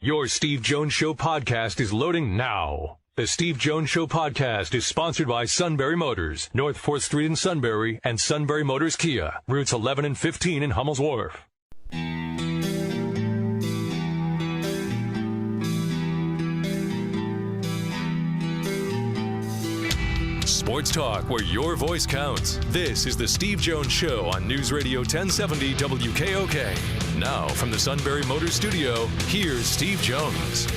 Your Steve Jones Show podcast is loading now. The Steve Jones Show podcast is sponsored by Sunbury Motors, North 4th Street in Sunbury, and Sunbury Motors Kia, routes 11 and 15 in Hummel's Wharf. Sports talk where your voice counts. This is the Steve Jones Show on News Radio 1070 WKOK. Now from the Sunbury Motors Studio, here's Steve Jones.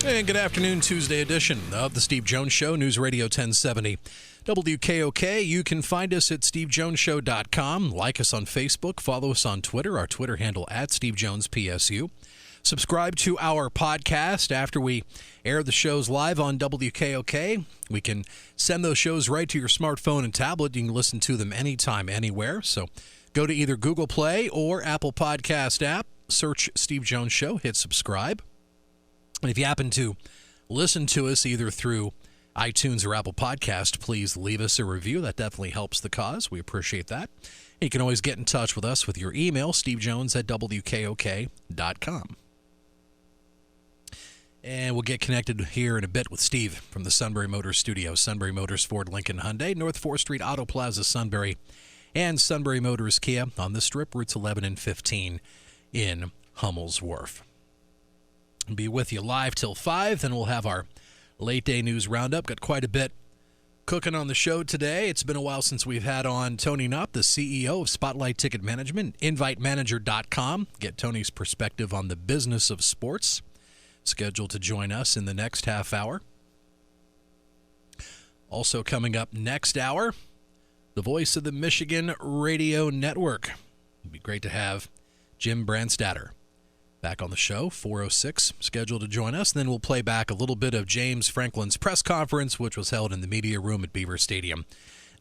And good afternoon, Tuesday edition of the Steve Jones Show, News Radio 1070 WKOK. You can find us at stevejonesshow.com. Like us on Facebook. Follow us on Twitter. Our Twitter handle at SteveJonesPSU. Subscribe to our podcast after we air the shows live on WKOK. We can send those shows right to your smartphone and tablet. You can listen to them anytime, anywhere. So go to either Google Play or Apple Podcast app. Search Steve Jones Show. Hit subscribe. And if you happen to listen to us either through iTunes or Apple Podcast, please leave us a review. That definitely helps the cause. We appreciate that. You can always get in touch with us with your email, stevejones@wkok.com. And we'll get connected here in a bit with Steve from the Sunbury Motors Studio. Sunbury Motors, Ford, Lincoln, Hyundai, North 4th Street, Auto Plaza, Sunbury, and Sunbury Motors Kia on the Strip, routes 11 and 15 in Hummel's Wharf. Be with you live till 5, then we'll have our late day news roundup. Got quite a bit cooking on the show today. It's been a while since we've had on Tony Knopp, the CEO of Spotlight Ticket Management, InviteManager.com. Get Tony's perspective on the business of sports. Scheduled to join us in the next half hour. Also coming up next hour, the voice of the Michigan Radio Network. It'd be great to have Jim Brandstatter back on the show, 4:06, scheduled to join us. And then we'll play back a little bit of James Franklin's press conference, which was held in the media room at Beaver Stadium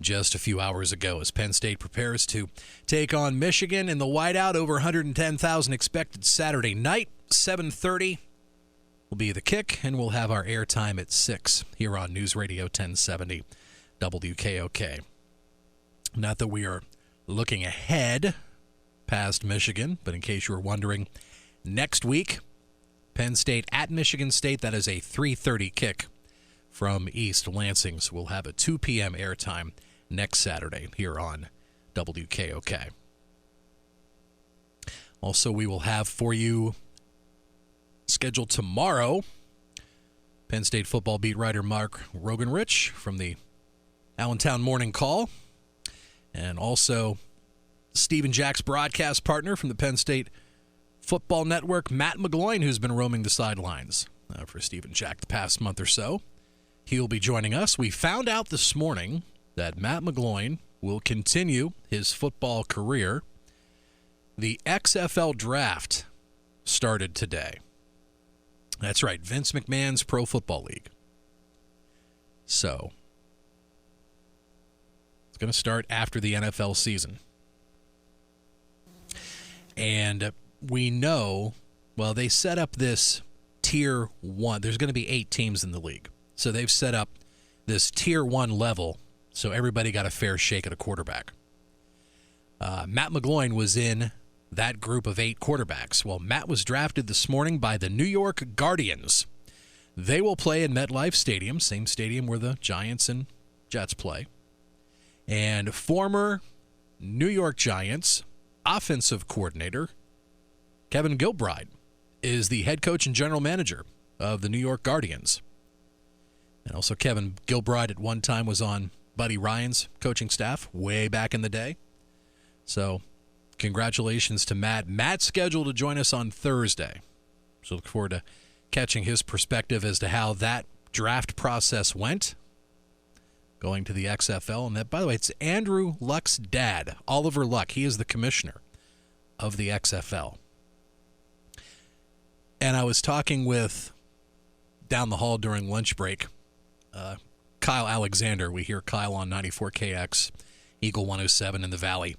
just a few hours ago as Penn State prepares to take on Michigan in the whiteout. Over 110,000 expected Saturday night. 7:30 will be the kick, and we'll have our airtime at 6 here on News Radio 1070 WKOK. Not that we are looking ahead past Michigan, but in case you were wondering, next week, Penn State at Michigan State. That is a 3:30 kick from East Lansing. So we'll have a 2 p.m. airtime next Saturday here on WKOK. Also, we will have for you scheduled tomorrow Penn State football beat writer Mark Rogenrich from the Allentown Morning Call. And also Stephen Jack's broadcast partner from the Penn State Football Network, Matt McGloin, who's been roaming the sidelines for Stephen Jack the past month or so. He'll be joining us. We found out this morning that Matt McGloin will continue his football career. The XFL draft started today. That's right, Vince McMahon's Pro Football League. So, it's going to start after the NFL season. And we know, well, they set up this Tier 1. There's going to be 8 teams in the league. So they've set up this Tier 1 level, so everybody got a fair shake at a quarterback. Matt McGloin was in that group of 8 quarterbacks. Well, Matt was drafted this morning by the New York Guardians. They will play in MetLife Stadium, same stadium where the Giants and Jets play. And former New York Giants offensive coordinator Kevin Gilbride is the head coach and general manager of the New York Guardians. And also Kevin Gilbride at one time was on Buddy Ryan's coaching staff way back in the day. So congratulations to Matt. Matt's scheduled to join us on Thursday. So look forward to catching his perspective as to how that draft process went, going to the XFL. And that, by the way, it's Andrew Luck's dad, Oliver Luck. He is the commissioner of the XFL. And I was talking with, down the hall during lunch break, Kyle Alexander. We hear Kyle on 94KX, Eagle 107 in the Valley.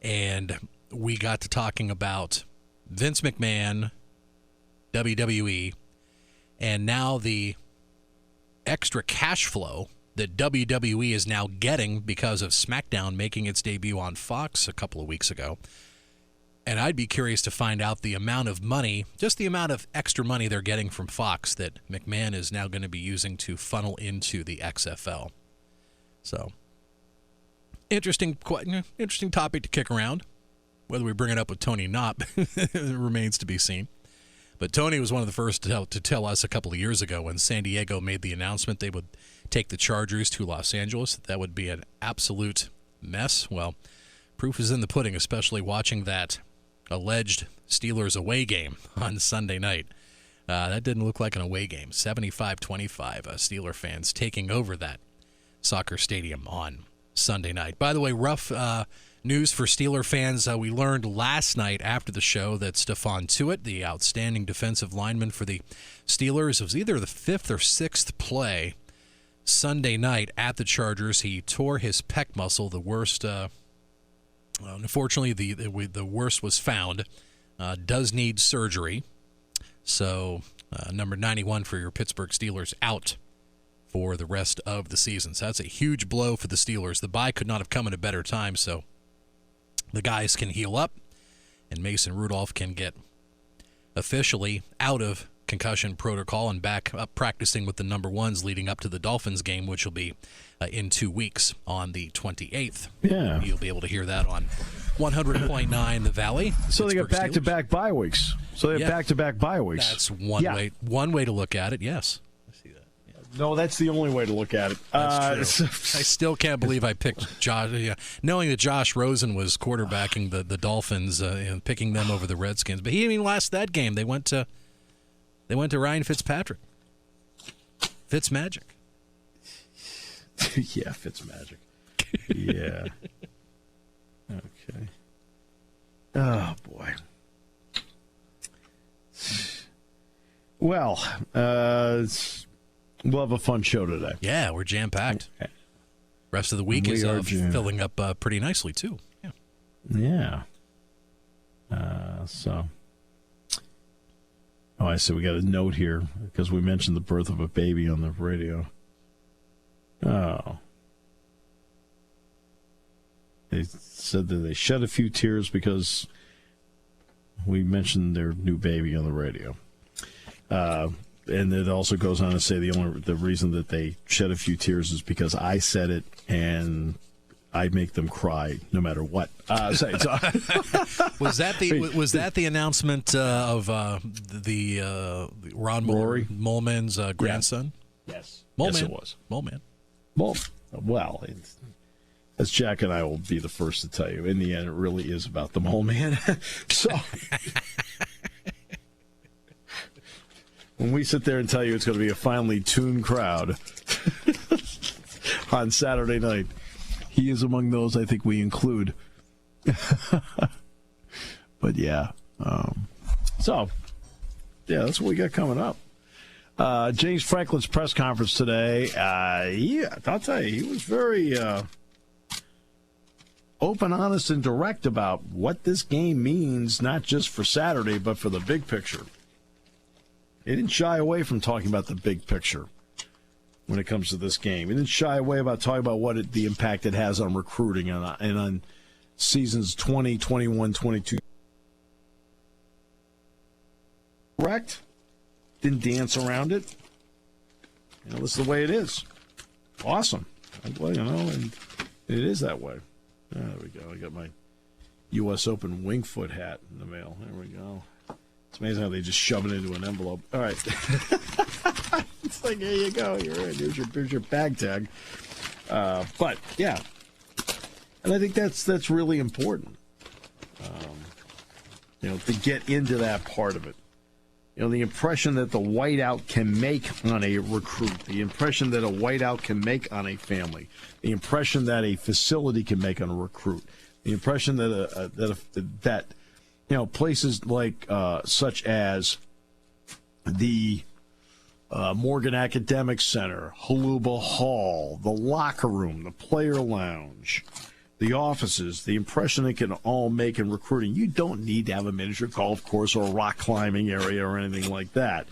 And we got to talking about Vince McMahon, WWE, and now the extra cash flow that WWE is now getting because of SmackDown making its debut on Fox a couple of weeks ago. And I'd be curious to find out the amount of money, just the amount of extra money they're getting from Fox that McMahon is now going to be using to funnel into the XFL. So, interesting topic to kick around. Whether we bring it up with Tony Knopp remains to be seen. But Tony was one of the first to tell us a couple of years ago when San Diego made the announcement they would take the Chargers to Los Angeles. That would be an absolute mess. Well, proof is in the pudding, especially watching that alleged Steelers away game on Sunday night. That didn't look like an away game. 75-25, Steeler fans taking over that soccer stadium on Sunday night. By the way, rough news for Steeler fans. We learned last night after the show that Stephon Tuitt, the outstanding defensive lineman for the Steelers, was either the fifth or sixth play Sunday night at the Chargers. He tore his pec muscle, the worst. Unfortunately, the worst was found. Does need surgery. So, number 91 for your Pittsburgh Steelers out for the rest of the season. So that's a huge blow for the Steelers. The bye could not have come at a better time, so the guys can heal up, and Mason Rudolph can get officially out of concussion protocol and back up practicing with the number ones leading up to the Dolphins game, which will be in 2 weeks on the 28th. Yeah. You'll be able to hear that on 100.9 The Valley. So they got back-to-back bye weeks. That's one way to look at it, yes. No, that's the only way to look at it. That's true. I still can't believe I picked Josh. Knowing that Josh Rosen was quarterbacking the Dolphins and picking them over the Redskins. But he didn't even last that game. They went to Ryan Fitzpatrick. Fitzmagic. Yeah, Fitzmagic. Yeah. Okay. Oh, boy. Well, we'll have a fun show today. Yeah, we're jam-packed. Rest of the week is filling up pretty nicely, too. Yeah. Oh, I see. We got a note here because we mentioned the birth of a baby on the radio. Oh. They said that they shed a few tears because we mentioned their new baby on the radio. And it also goes on to say the reason that they shed a few tears is because I said it and I make them cry no matter what. Was that the announcement of the Ron Moleman's grandson? Yes. Moleman. Yes, it was. Moleman. Well, as Jack and I will be the first to tell you, in the end, it really is about the Mole Man. So when we sit there and tell you it's going to be a finely tuned crowd on Saturday night, he is among those I think we include. But yeah. So, that's what we got coming up. James Franklin's press conference today, I'll tell you, he was very open, honest, and direct about what this game means, not just for Saturday, but for the big picture. He didn't shy away from talking about the big picture when it comes to this game. He didn't shy away about talking about the impact it has on recruiting and on seasons 20, 21, 22. Correct? Didn't dance around it. This is the way it is. Awesome. Well, and it is that way. There we go. I got my U.S. Open Wingfoot hat in the mail. There we go. It's amazing how they just shove it into an envelope. All right. It's like, here you go. You're in. Here's your bag tag. But, yeah. And I think that's really important, to get into that part of it. The impression that the whiteout can make on a recruit, the impression that a whiteout can make on a family, the impression that a facility can make on a recruit, the impression that places like such as the Morgan Academic Center, Haluba Hall, the locker room, the player lounge, the offices, the impression they can all make in recruiting. You don't need to have a miniature golf course or a rock climbing area or anything like that,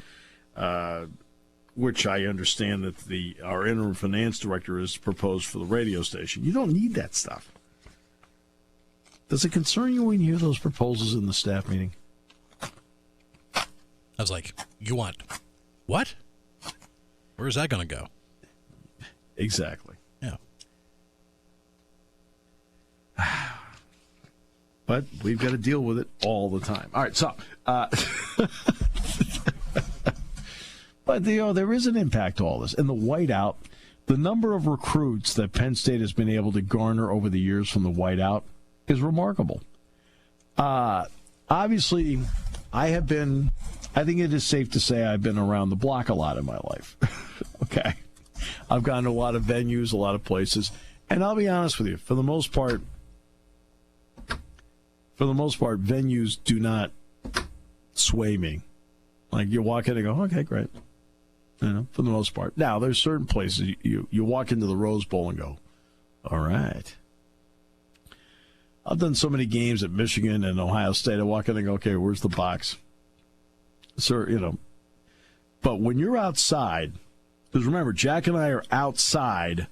which I understand that our interim finance director has proposed for the radio station. You don't need that stuff. Does it concern you when you hear those proposals in the staff meeting? I was like, you want what? Where's that going to go? Exactly. Yeah. But we've got to deal with it all the time. All right, so but there is an impact to all this. And the whiteout, the number of recruits that Penn State has been able to garner over the years from the whiteout is remarkable. Obviously, I think it is safe to say I've been around the block a lot in my life. Okay. I've gone to a lot of venues, a lot of places. And I'll be honest with you, for the most part, venues do not sway me. Like, you walk in and go, okay, great. For the most part. Now, there's certain places you walk into the Rose Bowl and go, all right. I've done so many games at Michigan and Ohio State. I walk in and go, okay, where's the box? So, but when you're outside, because remember, Jack and I are outside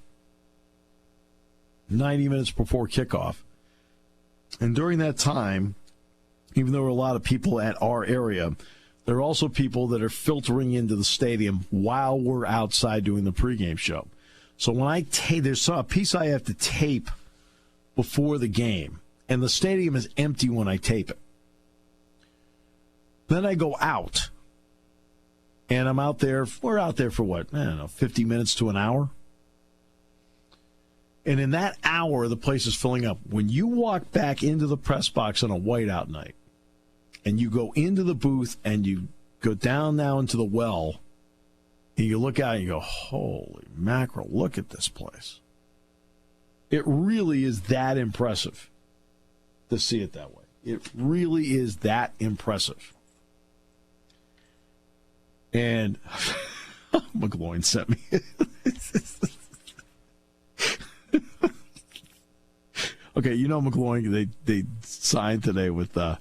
90 minutes before kickoff. And during that time, even though there are a lot of people at our area, there are also people that are filtering into the stadium while we're outside doing the pregame show. So when I tape, there's a piece I have to tape before the game, and the stadium is empty when I tape it. Then I go out, and I'm out there. We're out there for what? I don't know, 50 minutes to an hour. And in that hour, the place is filling up. When you walk back into the press box on a whiteout night, and you go into the booth, and you go down now into the well, and you look out and you go, holy mackerel, look at this place. It really is that impressive to see it that way. It really is that impressive. And McGloin sent me. Okay, McGloin, they signed today with New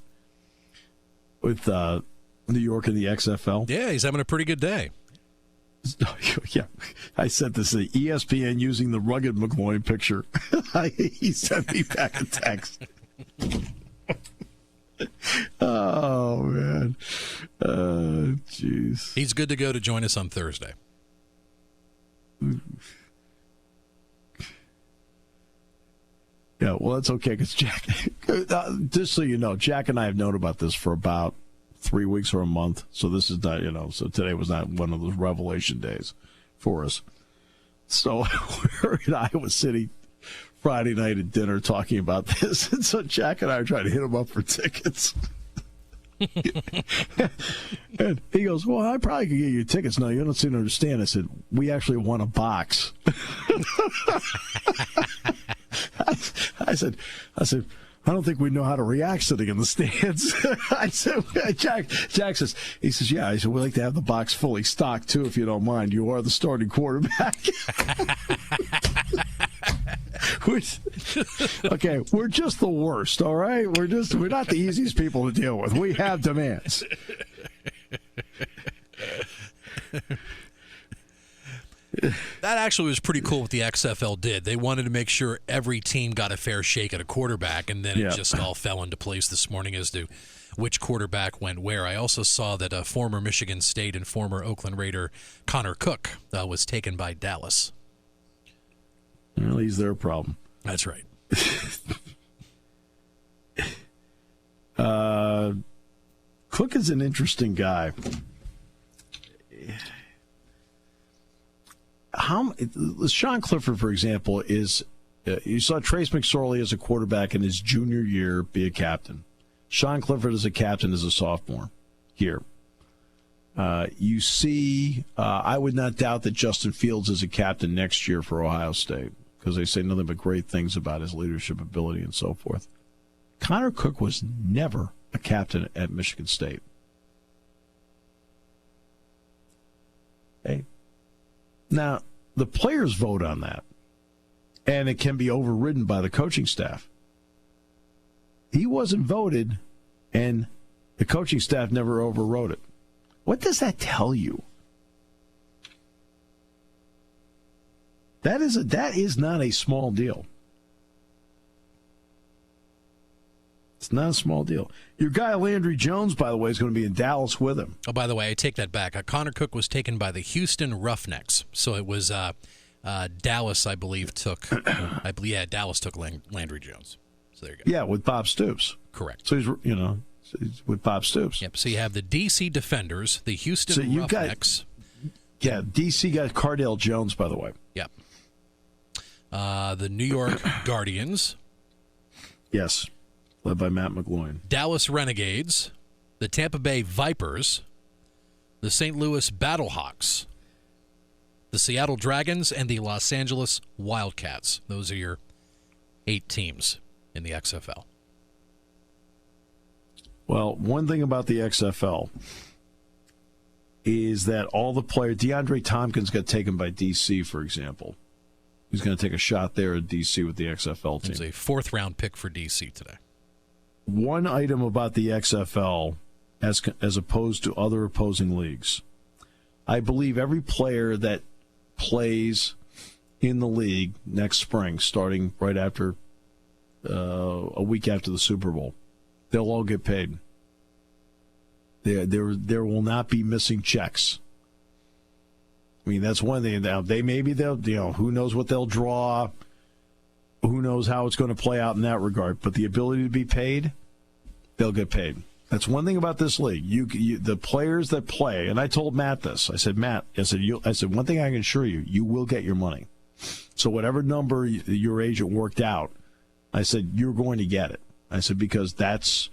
York and the XFL. Yeah, he's having a pretty good day. Yeah, I sent this to ESPN using the rugged McGloin picture. He sent me back a text. Oh, man. Jeez. He's good to go to join us on Thursday. Yeah, well, that's okay, because Jack, just so you know, Jack and I have known about this for about 3 weeks or a month. So this is not, so today was not one of those revelation days for us. So we're in Iowa City Friday night at dinner talking about this. And so Jack and I are trying to hit him up for tickets. And he goes, well, I probably could get you tickets. No, you don't seem to understand. I said, we actually won a box. I said, I don't think we know how to react sitting in the stands. I said, Jack says, yeah. I said, we like to have the box fully stocked too, if you don't mind. You are the starting quarterback. Okay, we're just the worst, all right? We're not the easiest people to deal with. We have demands. That actually was pretty cool what the XFL did. They wanted to make sure every team got a fair shake at a quarterback, and then it just all fell into place this morning as to which quarterback went where. I also saw that former Michigan State and former Oakland Raider Connor Cook was taken by Dallas. Well, he's their problem. That's right. Cook is an interesting guy. Sean Clifford, for example, is you saw Trace McSorley as a quarterback in his junior year be a captain. Sean Clifford as a captain as a sophomore here. You see, I would not doubt that Justin Fields is a captain next year for Ohio State because they say nothing but great things about his leadership ability and so forth. Connor Cook was never a captain at Michigan State. Hey. Now, the players vote on that, and it can be overridden by the coaching staff. He wasn't voted, and the coaching staff never overrode it. What does that tell you? That is not a small deal. It's not a small deal. Your guy, Landry Jones, by the way, is going to be in Dallas with him. Oh, by the way, I take that back. Connor Cook was taken by the Houston Roughnecks. So it was Dallas, I believe, Dallas took Landry Jones. So there you go. Yeah, with Bob Stoops. Correct. So he's with Bob Stoops. Yep. So you have the D.C. Defenders, the Houston Roughnecks. D.C. got Cardale Jones, by the way. Yep. The New York Guardians. Yes. Led by Matt McGloin. Dallas Renegades, the Tampa Bay Vipers, the St. Louis Battlehawks, the Seattle Dragons, and the Los Angeles Wildcats. Those are your 8 teams in the XFL. Well, one thing about the XFL is that all the players, DeAndre Tompkins got taken by D.C., for example. He's going to take a shot there at D.C. with the XFL team. It's a 4th-round pick for D.C. today. One item about the XFL as opposed to other opposing leagues. I believe every player that plays in the league next spring, starting right after a week after the Super Bowl, they'll all get paid. There will not be missing checks. I mean, that's one thing. Now, who knows what they'll draw. Who knows how it's going to play out in that regard? But the ability to be paid, they'll get paid. That's one thing about this league. The players that play, and I told Matt this. I said, Matt, I said, one thing I can assure you, you will get your money. So whatever number your agent worked out, I said, you're going to get it. I said, because Vince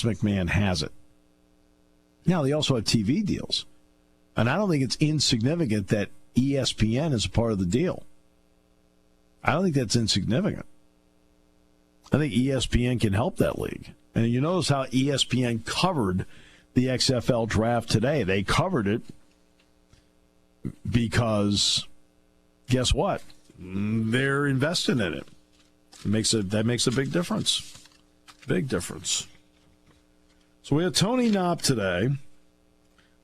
McMahon has it. Now, they also have TV deals. And I don't think it's insignificant that ESPN is a part of the deal. I don't think that's insignificant. I think ESPN can help that league. And you notice how ESPN covered the XFL draft today. They covered it because, guess what? They're investing in it. That makes a big difference. Big difference. So we have Tony Knopp today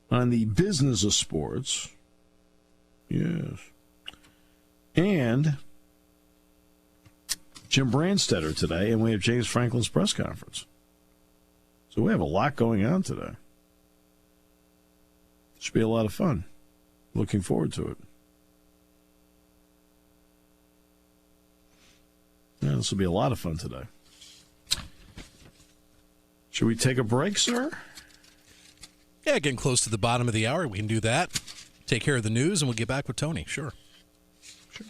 on the business of sports. Yes. And Jim Brandstetter today, and we have James Franklin's press conference. So we have a lot going on today. Should be a lot of fun. Looking forward to it. Yeah, this will be a lot of fun today. Should we take a break, sir? Yeah, getting close to the bottom of the hour. We can do that. Take care of the news, and we'll get back with Tony. Sure.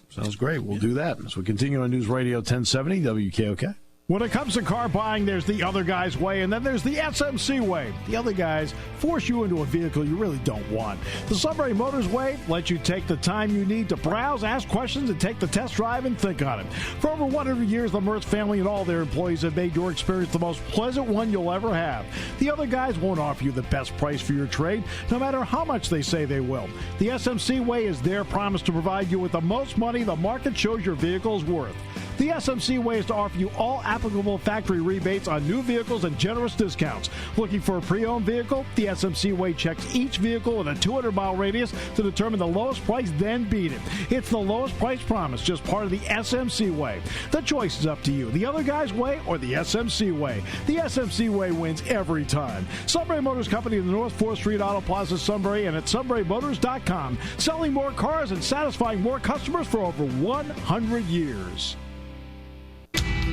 Sounds great. We'll do that. So we continue on News Radio 1070 WKOK. When it comes to car buying, there's the other guy's way, and then there's the SMC way. The other guys force you into a vehicle you really don't want. The Sunbury Motors way lets you take the time you need to browse, ask questions, and take the test drive and think on it. For over 100 years, the Mertz family and all their employees have made your experience the most pleasant one you'll ever have. The other guys won't offer you the best price for your trade, no matter how much they say they will. The SMC way is their promise to provide you with the most money the market shows your vehicle is worth. The SMC way is to offer you all applicable factory rebates on new vehicles and generous discounts. Looking for a pre-owned vehicle? The SMC way checks each vehicle in a 200-mile radius to determine the lowest price, then beat it. It's the lowest price promise, just part of the SMC way. The choice is up to you, the other guy's way or the SMC way. The SMC way wins every time. Sunbury Motors Company in the North 4th Street Auto Plaza, Sunbury, and at sunburymotors.com. Selling more cars and satisfying more customers for over 100 years.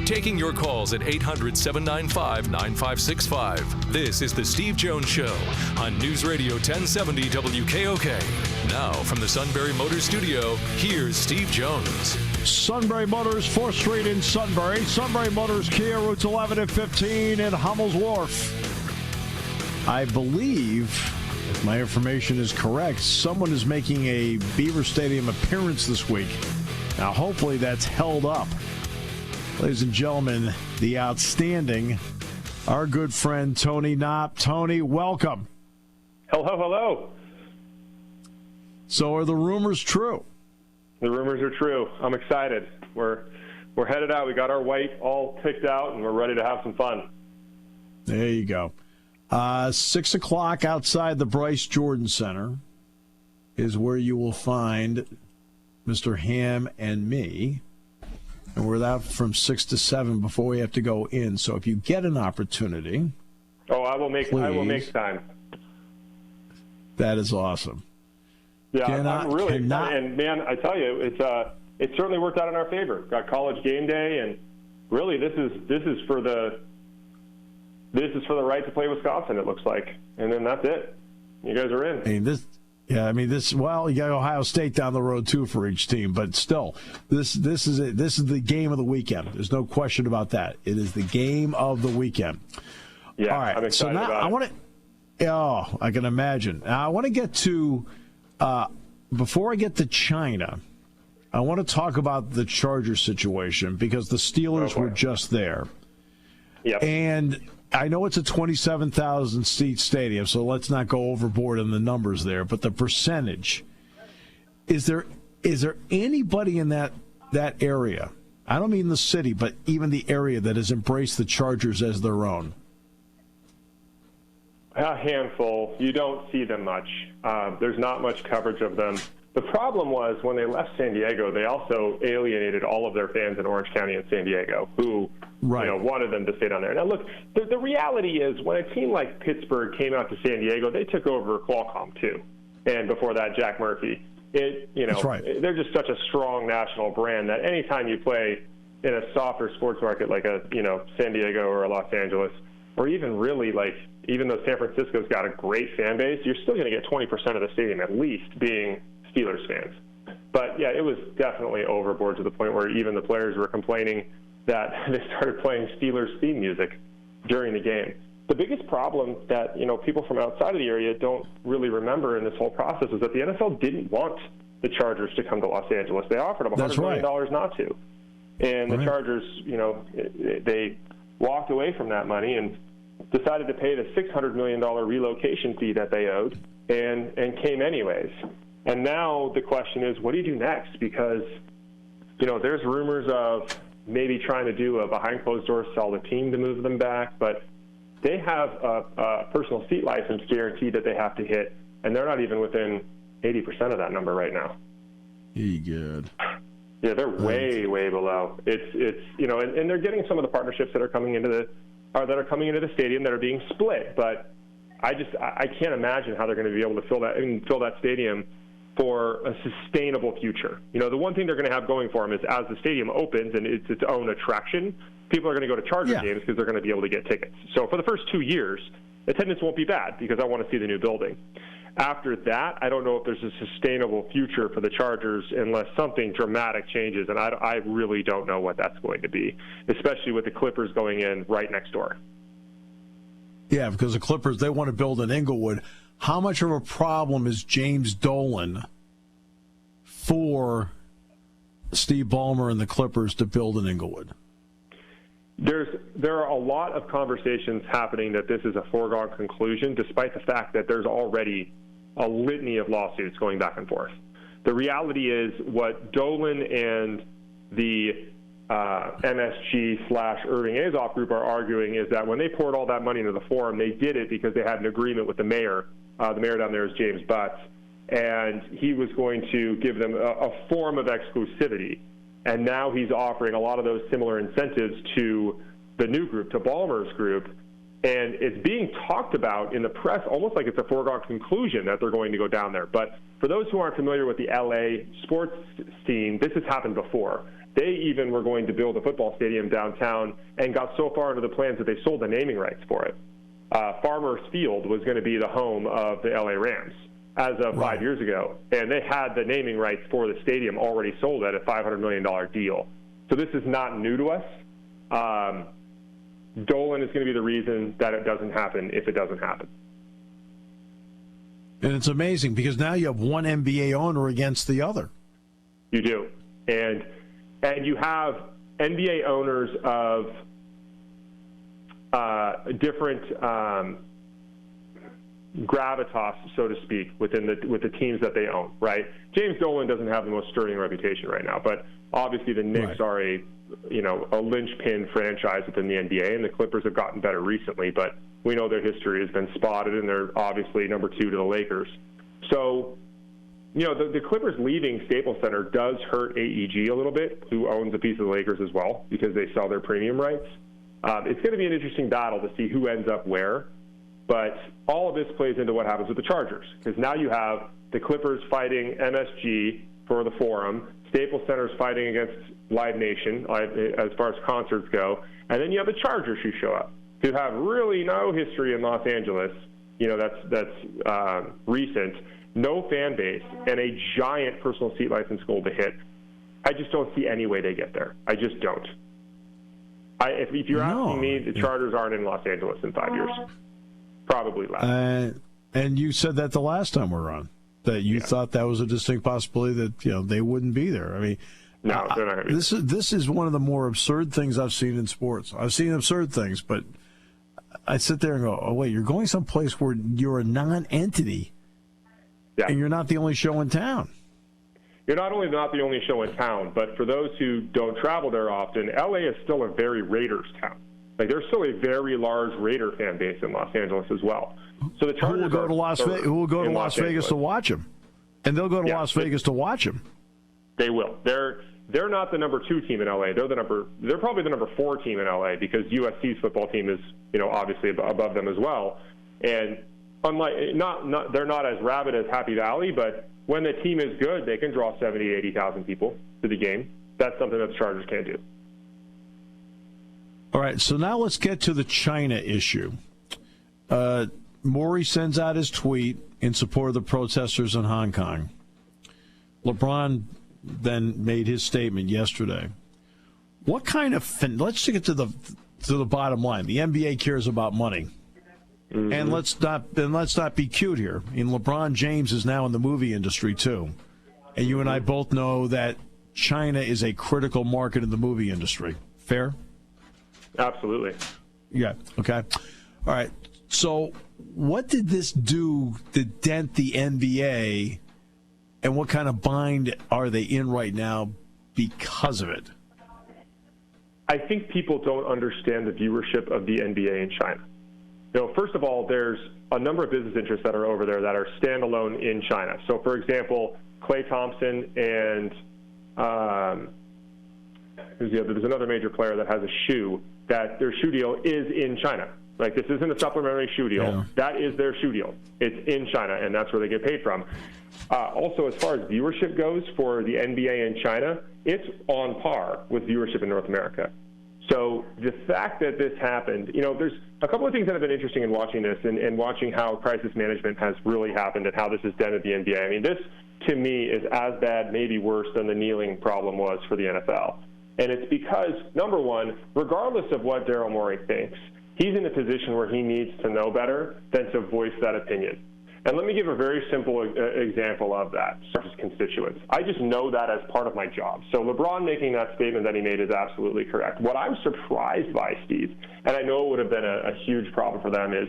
Taking your calls at 800-795-9565. This is the Steve Jones Show on News Radio 1070 WKOK. Now from the Sunbury Motors Studio, here's Steve Jones. Sunbury Motors, 4th Street in Sunbury. Sunbury Motors Kia, routes 11 and 15 in Hummel's Wharf. I believe, if my information is correct, someone is making a Beaver Stadium appearance this week. Now, hopefully that's held up. Ladies and gentlemen, the outstanding our good friend Tony Knopp. Tony, welcome. Hello. So are the rumors true? The rumors are true. I'm excited. We're headed out. We got our white all picked out, and we're ready to have some fun. There you go. 6 o'clock outside the Bryce Jordan Center is where you will find Mr. Ham and me. And we're out from 6 to 7 before we have to go in. So if you get an opportunity, I will make time. That is awesome. Yeah, I'm really excited. And man, I tell you, it certainly worked out in our favor. Got College game day, and really this is for the right to play Wisconsin. It looks like, and then that's it. You guys are in. Well, you got Ohio State down the road too for each team, but still, this is it. This is the game of the weekend. There's no question about that. It is the game of the weekend. Yeah, all right. I'm excited about it. I want to. Oh, I can imagine. Now, I want to get to before I get to China. I want to talk about the Chargers situation because the Steelers were just there. Yep. And I know it's a 27,000-seat stadium, so let's not go overboard in the numbers there. But the percentage, is there anybody in that area? I don't mean the city, but even the area that has embraced the Chargers as their own. A handful. You don't see them much. There's not much coverage of them. The problem was when they left San Diego, they also alienated all of their fans in Orange County and San Diego who wanted them to stay down there. Now, look, the reality is when a team like Pittsburgh came out to San Diego, they took over Qualcomm too. And before that, Jack Murphy. That's right. They're just such a strong national brand that anytime you play in a softer sports market like San Diego or Los Angeles, or even really even though San Francisco's got a great fan base, you're still going to get 20% of the stadium at least being Steelers fans. But, yeah, it was definitely overboard to the point where even the players were complaining that they started playing Steelers theme music during the game. The biggest problem that, people from outside of the area don't really remember in this whole process is that the NFL didn't want the Chargers to come to Los Angeles. They offered them $100 million not to. And the Chargers, they walked away from that money and decided to pay the $600 million relocation fee that they owed and came anyways. And now the question is, what do you do next? Because, there's rumors of maybe trying to do a behind closed doors sell the team to move them back, but they have a personal seat license guarantee that they have to hit, and they're not even within 80% of that number right now. Good. Yeah, they're way below. It's and they're getting some of the partnerships that are coming into the stadium that are being split, but I can't imagine how they're going to be able to fill that stadium for a sustainable future. The one thing they're going to have going for them is as the stadium opens and it's its own attraction, people are going to go to Charger games because they're going to be able to get tickets. So for the first 2 years, attendance won't be bad because I want to see the new building. After that, I don't know if there's a sustainable future for the Chargers unless something dramatic changes, and I really don't know what that's going to be, especially with the Clippers going in right next door. Yeah, because the Clippers, they want to build in Inglewood. How much of a problem is James Dolan for Steve Ballmer and the Clippers to build in Inglewood? There are a lot of conversations happening that this is a foregone conclusion, despite the fact that there's already a litany of lawsuits going back and forth. The reality is what Dolan and the MSG/Irving Azoff group are arguing is that when they poured all that money into the Forum, they did it because they had an agreement with the mayor. The mayor down there is James Butts, and he was going to give them a form of exclusivity. And now he's offering a lot of those similar incentives to the new group, to Ballmer's group. And it's being talked about in the press almost like it's a foregone conclusion that they're going to go down there. But for those who aren't familiar with the L.A. sports scene, this has happened before. They even were going to build a football stadium downtown and got so far into the plans that they sold the naming rights for it. Farmers Field was going to be the home of the L.A. Rams as of 5 years ago, and they had the naming rights for the stadium already sold at a $500 million deal. So this is not new to us. Dolan is going to be the reason that it doesn't happen if it doesn't happen. And it's amazing because now you have one NBA owner against the other. You do. And you have NBA owners of gravitas, so to speak, with the teams that they own, right? James Dolan doesn't have the most sterling reputation right now, but obviously the Knicks are a linchpin franchise within the NBA, and the Clippers have gotten better recently, but we know their history has been spotted, and they're obviously number 2 to the Lakers. So, the Clippers leaving Staples Center does hurt AEG a little bit, who owns a piece of the Lakers as well, because they sell their premium rights. It's going to be an interesting battle to see who ends up where. But all of this plays into what happens with the Chargers, because now you have the Clippers fighting MSG for the Forum, Staples Center's fighting against Live Nation as far as concerts go, and then you have the Chargers who show up, who have really no history in Los Angeles. That's recent, no fan base, and a giant personal seat license goal to hit. I just don't see any way they get there. I just don't. If you're asking me, the Chargers aren't in Los Angeles in 5 years. Probably less. And you said that the last time we were on, that you thought that was a distinct possibility that they wouldn't be there. I mean, no, they're not going to be. This is one of the more absurd things I've seen in sports. I've seen absurd things, but I sit there and go, oh wait, you're going someplace where you're a non-entity, and you're not the only show in town. You're not only not the only show in town, but for those who don't travel there often, LA is still a very Raiders town. Like, there's still a very large Raider fan base in Los Angeles as well. So the Chargers who will go to Las Vegas to watch them, and they'll go to Las Vegas to watch them. They will. They're not the number 2 team in LA. They're probably the number 4 team in LA, because USC's football team is obviously above them as well. And unlike they're not as rabid as Happy Valley, but when the team is good, they can draw 70,000 to 80,000 people to the game. That's something that the Chargers can't do. All right, so now let's get to the China issue. Maury sends out his tweet in support of the protesters in Hong Kong. LeBron then made his statement yesterday. What kind of let's get to the bottom line. The NBA cares about money, and let's not be cute here. And LeBron James is now in the movie industry too, and you and I both know that China is a critical market in the movie industry. Fair? Absolutely. Yeah. Okay. All right. So what did this do to dent the NBA, and what kind of bind are they in right now because of it? I think people don't understand the viewership of the NBA in China. First of all, there's a number of business interests that are over there that are standalone in China. So, for example, Klay Thompson and there's another major player that has a shoe that their shoe deal is in China. Like, this isn't a supplementary shoe deal. Yeah. That is their shoe deal. It's in China, and that's where they get paid from. Also, as far as viewership goes for the NBA in China, it's on par with viewership in North America. So the fact that this happened, there's a couple of things that have been interesting in watching this and watching how crisis management has really happened and how this has dented the NBA. I mean, this, to me, is as bad, maybe worse, than the kneeling problem was for the NFL. And it's because, number one, regardless of what Daryl Morey thinks, he's in a position where he needs to know better than to voice that opinion. And let me give a very simple example of that, such as constituents. I just know that as part of my job. So LeBron making that statement that he made is absolutely correct. What I'm surprised by, Steve, and I know it would have been a huge problem for them, is,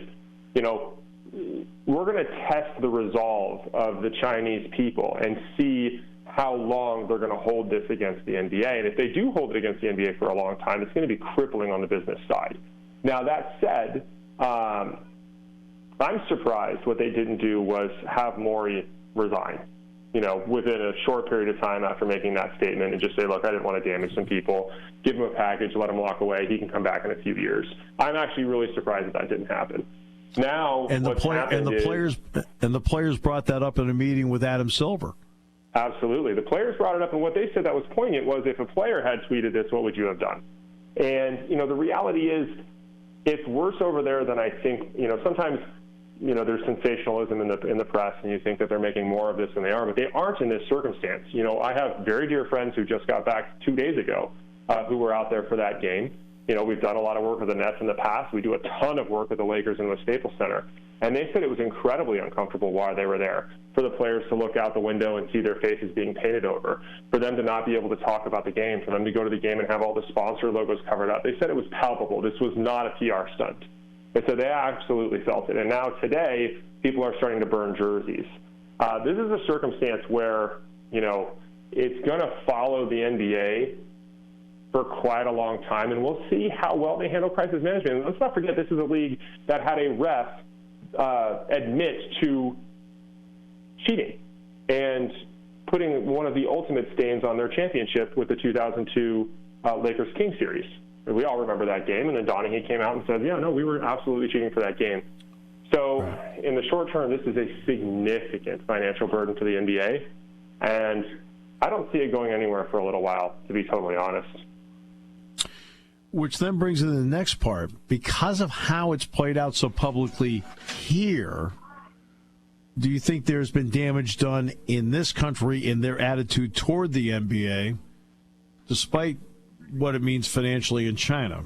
we're going to test the resolve of the Chinese people and see how long they're going to hold this against the NBA. And if they do hold it against the NBA for a long time, it's going to be crippling on the business side. Now, that said, I'm surprised what they didn't do was have Morey resign, within a short period of time after making that statement, and just say, look, I didn't want to damage some people, give him a package, let him walk away. He can come back in a few years. I'm actually really surprised that didn't happen. Now, the players brought that up in a meeting with Adam Silver. Absolutely. The players brought it up, and what they said that was poignant was, if a player had tweeted this, what would you have done? And, the reality is, it's worse over there than I think. Sometimes, there's sensationalism in the press, and you think that they're making more of this than they are, but they aren't in this circumstance. I have very dear friends who just got back 2 days ago who were out there for that game, we've done a lot of work with the Nets in the past. We do a ton of work with the Lakers and the Staples Center. And they said it was incredibly uncomfortable while they were there, for the players to look out the window and see their faces being painted over, for them to not be able to talk about the game, for them to go to the game and have all the sponsor logos covered up. They said it was palpable. This was not a PR stunt. They said they absolutely felt it. And now today, people are starting to burn jerseys. This is a circumstance where, it's going to follow the NBA for quite a long time, and we'll see how well they handle crisis management. And let's not forget, this is a league that had a ref admit to cheating and putting one of the ultimate stains on their championship with the 2002 Lakers-Kings series. We all remember that game, and then Donaghy came out and said, yeah, no, we were absolutely cheating for that game. So in the short term, this is a significant financial burden for the NBA, and I don't see it going anywhere for a little while, to be totally honest. Which then brings in the next part. Because of how it's played out so publicly here, do you think there's been damage done in this country in their attitude toward the NBA, despite what it means financially in China?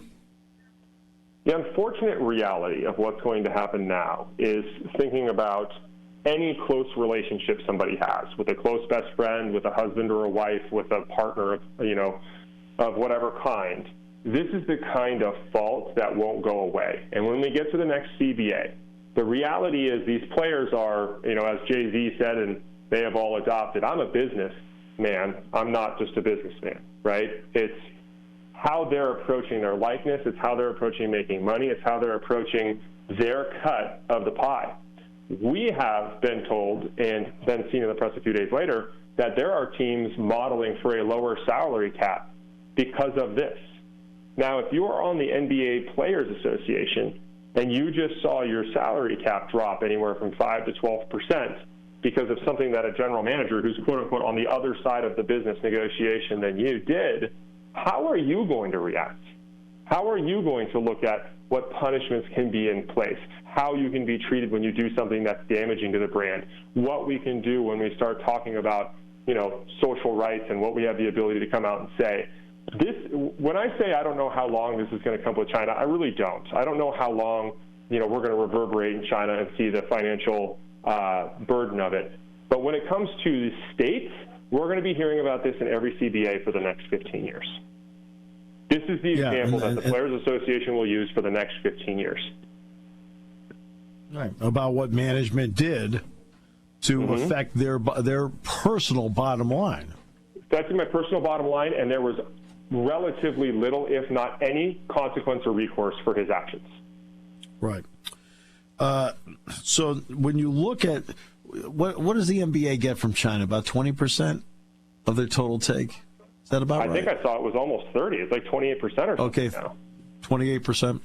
The unfortunate reality of what's going to happen now is thinking about any close relationship somebody has with a close best friend, with a husband or a wife, with a partner of whatever kind. This is the kind of fault that won't go away. And when we get to the next CBA, the reality is these players are, as Jay-Z said, and they have all adopted, I'm a businessman. I'm not just a businessman, right? It's how they're approaching their likeness. It's how they're approaching making money. It's how they're approaching their cut of the pie. We have been told, and then seen in the press a few days later, that there are teams modeling for a lower salary cap because of this. Now, if you are on the NBA Players Association and you just saw your salary cap drop anywhere from 5 to 12% because of something that a general manager who's quote-unquote on the other side of the business negotiation than you did, how are you going to react? How are you going to look at what punishments can be in place, how you can be treated when you do something that's damaging to the brand, what we can do when we start talking about, social rights and what we have the ability to come out and say? When I say I don't know how long this is going to come with China, I really don't. I don't know how long, we're going to reverberate in China and see the financial burden of it. But when it comes to the states, we're going to be hearing about this in every CBA for the next 15 years. This is the example that the Players Association will use for the next 15 years. Right. About what management did to affect their personal bottom line. That's my personal bottom line, and there was relatively little, if not any, consequence or recourse for his actions. Right. So when you look at what does the NBA get from China? About 20% of their total take? Is that about right? I think I saw it was almost 30. It's like 28% or something. Okay, now. 28%.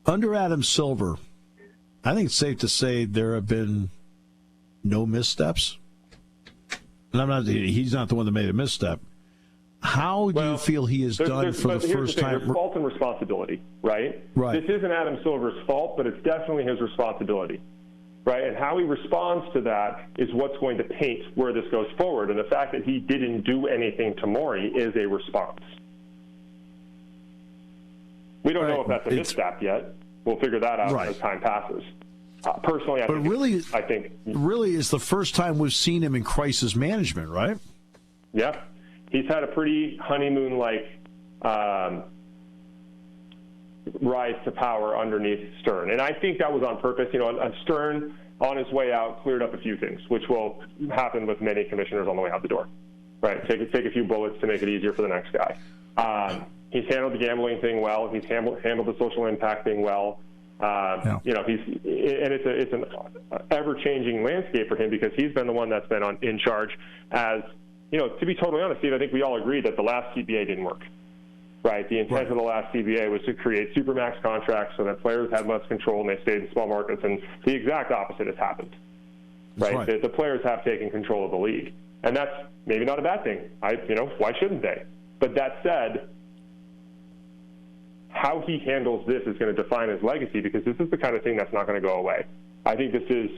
Under Adam Silver, I think it's safe to say there have been no missteps. And he's not the one that made a misstep. How do you feel he has done for the first time? There's fault and responsibility, right? Right. This isn't Adam Silver's fault, but it's definitely his responsibility, right? And how he responds to that is what's going to paint where this goes forward. And the fact that he didn't do anything to Morey is a response. We don't know if that's a misstep yet. We'll figure that out as time passes. Personally, I think really is the first time we've seen him in crisis management, right? Yeah. He's had a pretty honeymoon-like rise to power underneath Stern. And I think that was on purpose. Stern, on his way out, cleared up a few things, which will happen with many commissioners on the way out the door. Right? Take a few bullets to make it easier for the next guy. He's handled the gambling thing well. He's handled the social impact thing well. It's an ever-changing landscape for him because he's been the one that's been in charge. As to be totally honest, Steve, I think we all agree that the last CBA didn't work. Right? The intent of the last CBA was to create supermax contracts so that players had less control and they stayed in small markets, and the exact opposite has happened. Right? The players have taken control of the league, and that's maybe not a bad thing. Why shouldn't they? But that said, how he handles this is going to define his legacy, because this is the kind of thing that's not going to go away. I think this is,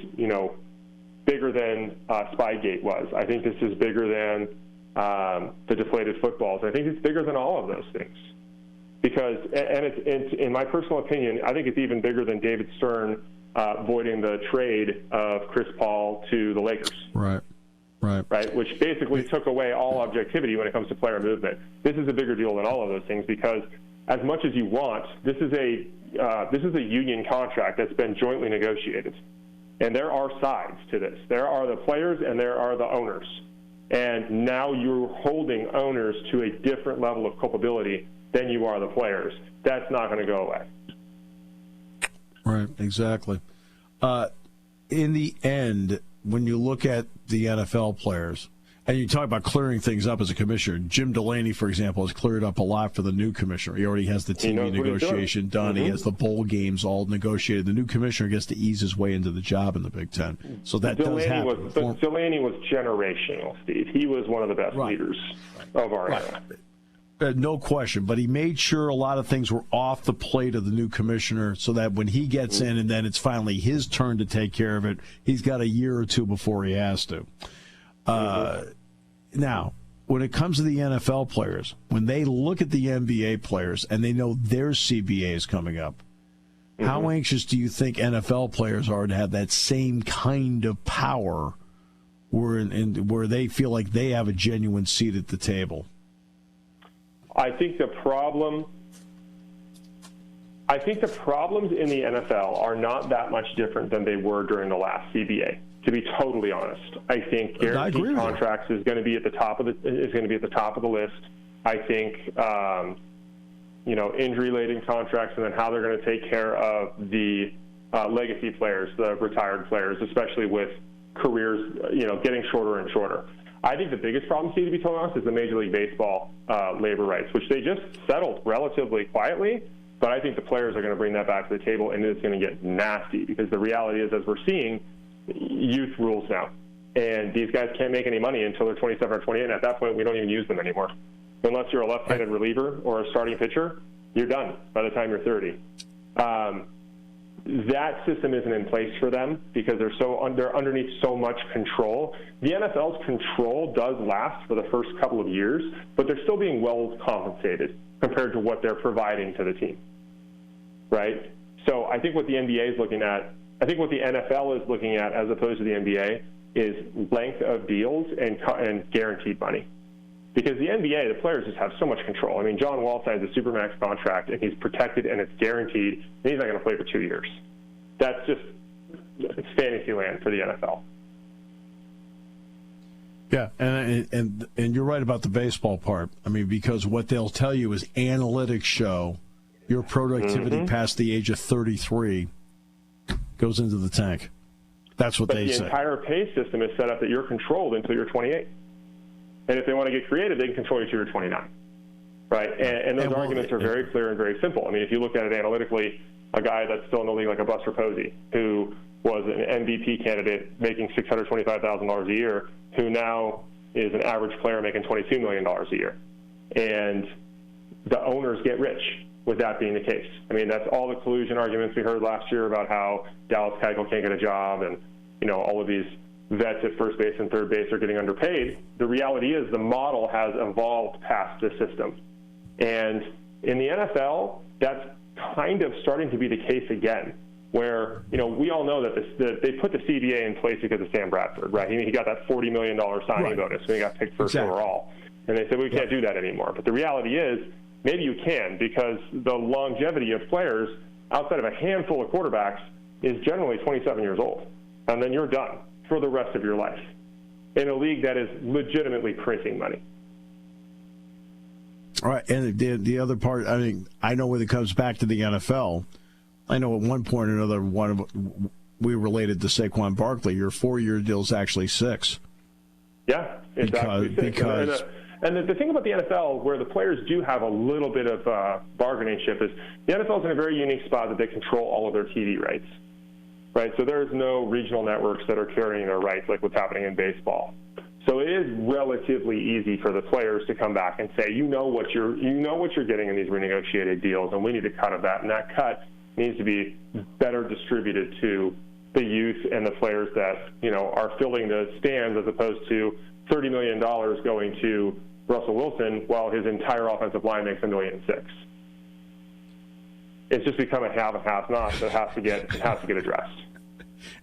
bigger than Spygate was. I think this is bigger than the deflated footballs. I think it's bigger than all of those things. Because, and it's in my personal opinion, I think it's even bigger than David Stern voiding the trade of Chris Paul to the Lakers. Right. Right, which basically took away all objectivity when it comes to player movement. This is a bigger deal than all of those things because, as much as you want, this is a union contract that's been jointly negotiated, and there are sides to this. There are the players and there are the owners, and now you're holding owners to a different level of culpability than you are the players. That's not going to go away. Right, exactly. In the end, when you look at the NFL players, and you talk about clearing things up as a commissioner, Jim Delaney, for example, has cleared up a lot for the new commissioner. He already has the TV negotiation done. Mm-hmm. He has the bowl games all negotiated. The new commissioner gets to ease his way into the job in the Big Ten. So that does happen. But Delaney was generational, Steve. He was one of the best leaders of our era. No question, but he made sure a lot of things were off the plate of the new commissioner so that when he gets in and then it's finally his turn to take care of it, he's got a year or two before he has to. Now, when it comes to the NFL players, when they look at the NBA players and they know their CBA is coming up, how anxious do you think NFL players are to have that same kind of power where they feel like they have a genuine seat at the table? I think the problems in the NFL are not that much different than they were during the last CBA. To be totally honest, I think guaranteed contracts is going to be at the top of the list. I think injury-laden contracts, and then how they're going to take care of the legacy players, the retired players, especially with careers getting shorter and shorter. I think the biggest problem, Steve, to be totally honest, is the Major League Baseball labor rights, which they just settled relatively quietly. But I think the players are going to bring that back to the table, and it's going to get nasty because the reality is, as we're seeing, youth rules now. And these guys can't make any money until they're 27 or 28, and at that point, we don't even use them anymore. Unless you're a left-handed reliever or a starting pitcher, you're done by the time you're 30. That system isn't in place for them because they're underneath so much control. The NFL's control does last for the first couple of years, but they're still being well compensated compared to what they're providing to the team, right? So I think what the NBA is looking at, I think what the NFL is looking at as opposed to the NBA is length of deals and guaranteed money. Because the NBA, the players just have so much control. I mean, John Wall signs a Supermax contract, and he's protected, and it's guaranteed, and he's not going to play for 2 years. That's just fantasy land for the NFL. Yeah, and you're right about the baseball part. I mean, because what they'll tell you is analytics show your productivity past the age of 33 goes into the tank. That's what they say. The entire pay system is set up that you're controlled until you're 28. And if they want to get creative, they can control you till you're 29, right? And those arguments are very clear and very simple. I mean, if you look at it analytically, a guy that's still in the league like a Buster Posey, who was an MVP candidate making $625,000 a year, who now is an average player making $22 million a year. And the owners get rich with that being the case. I mean, that's all the collusion arguments we heard last year about how Dallas Keuchel can't get a job and, all of these vets at first base and third base are getting underpaid. The reality is the model has evolved past the system. And in the NFL, that's kind of starting to be the case again, where, we all know that they put the CBA in place because of Sam Bradford, right? He got that $40 million signing bonus when he got picked first overall. And they said, we can't do that anymore. But the reality is, maybe you can, because the longevity of players outside of a handful of quarterbacks is generally 27 years old. And then you're done for the rest of your life in a league that is legitimately printing money. All right, and the other part, I mean, I know when it comes back to the NFL, I know at one point or another, we related to Saquon Barkley. Your 4-year deal is actually 6. Yeah, it's actually 6. Because and the thing about the NFL, where the players do have a little bit of bargaining chip, is the NFL is in a very unique spot that they control all of their TV rights. Right, so there's no regional networks that are carrying their rights like what's happening in baseball. So it is relatively easy for the players to come back and say, you know what you're getting in these renegotiated deals, and we need to cut of that. And that cut needs to be better distributed to the youth and the players that are filling the stands, as opposed to $30 million going to Russell Wilson while his entire offensive line makes $1.6 million. it's just become a have and have not that has to get addressed.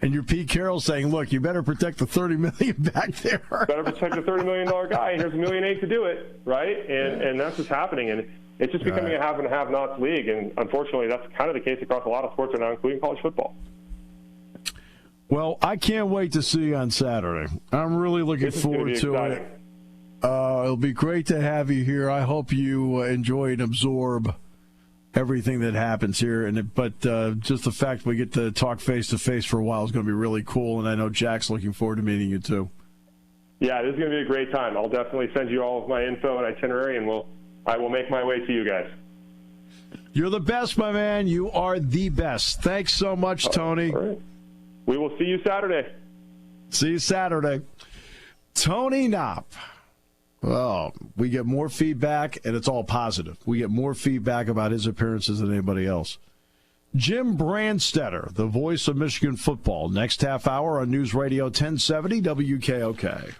And your Pete Carroll saying, look, you better protect the $30 million back there. Better protect the $30 million guy, and here's $1.8 million to do it, right? And that's what's happening. And it's just becoming a have and have-nots league. And unfortunately, that's kind of the case across a lot of sports right now, including college football. Well, I can't wait to see you on Saturday. I'm really looking forward to it. It'll be great to have you here. I hope you enjoy and absorb everything that happens here. But just the fact we get to talk face-to-face for a while is going to be really cool, and I know Jack's looking forward to meeting you too. Yeah, this is going to be a great time. I'll definitely send you all of my info and itinerary, and I will make my way to you guys. You're the best, my man. You are the best. Thanks so much, Tony. All right. We will see you Saturday. See you Saturday. Tony Knopp. Well, we get more feedback, and it's all positive. We get more feedback about his appearances than anybody else. Jim Brandstetter, the voice of Michigan football, next half hour on News Radio 1070 WKOK.